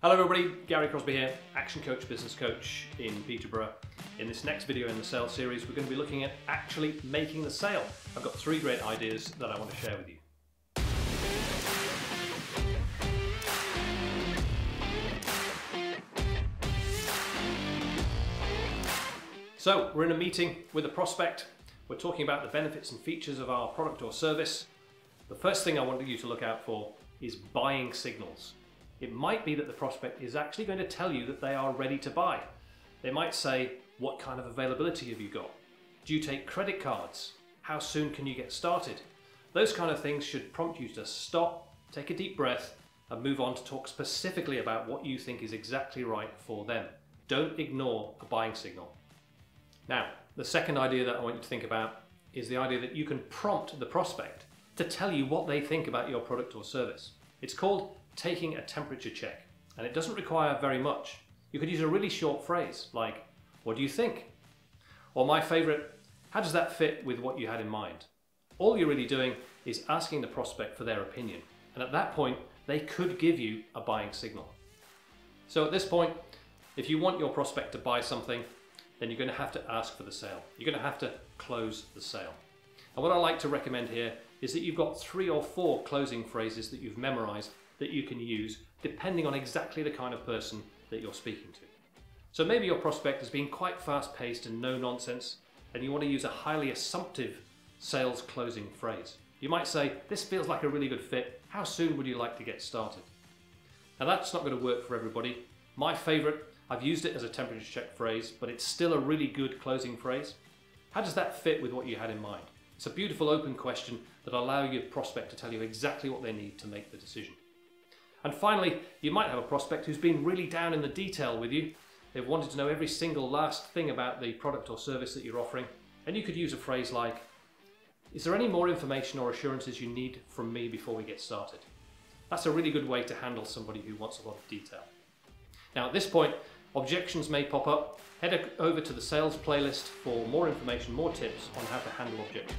Hello everybody, Gary Crosby here, Action Coach, Business Coach in Peterborough. In this next video in the sales series, we're going to be looking at actually making the sale. I've got 3 great ideas that I want to share with you. So, we're in a meeting with a prospect. We're talking about the benefits and features of our product or service. The first thing I want you to look out for is buying signals. It might be that the prospect is actually going to tell you that they are ready to buy. They might say, what kind of availability have you got? Do you take credit cards? How soon can you get started? Those kind of things should prompt you to stop, take a deep breath, and move on to talk specifically about what you think is exactly right for them. Don't ignore a buying signal. Now, the second idea that I want you to think about is the idea that you can prompt the prospect to tell you what they think about your product or service. It's called taking a temperature check, and it doesn't require very much. You could use a really short phrase like, what do you think? Or my favorite, how does that fit with what you had in mind? All you're really doing is asking the prospect for their opinion, and at that point they could give you a buying signal. So at this point, if you want your prospect to buy something, then you're going to have to ask for the sale. You're going to have to close the sale. And what I like to recommend here is that you've got 3 or 4 closing phrases that you've memorized that you can use depending on exactly the kind of person that you're speaking to. So maybe your prospect has been quite fast-paced and no nonsense, and you want to use a highly assumptive sales closing phrase. You might say, this feels like a really good fit. How soon would you like to get started? Now that's not going to work for everybody. My favorite, I've used it as a temperature check phrase, but it's still a really good closing phrase. How does that fit with what you had in mind? It's a beautiful open question that will allow your prospect to tell you exactly what they need to make the decision. And finally, you might have a prospect who's been really down in the detail with you. They've wanted to know every single last thing about the product or service that you're offering. And you could use a phrase like, is there any more information or assurances you need from me before we get started? That's a really good way to handle somebody who wants a lot of detail. Now at this point, objections may pop up. Head over to the sales playlist for more information, more tips on how to handle objections.